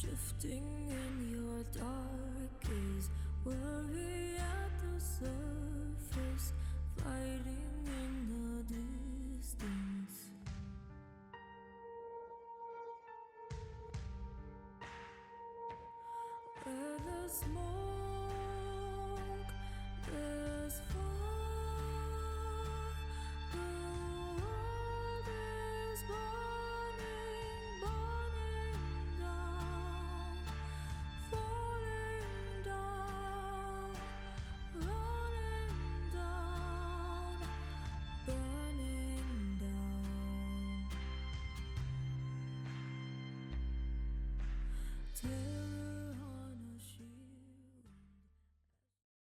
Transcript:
Shifting in your dark is worry at the surface, fighting in the distance. Where there's smoke, there's fire. The world is burning, burning down, falling down, running down, burning down.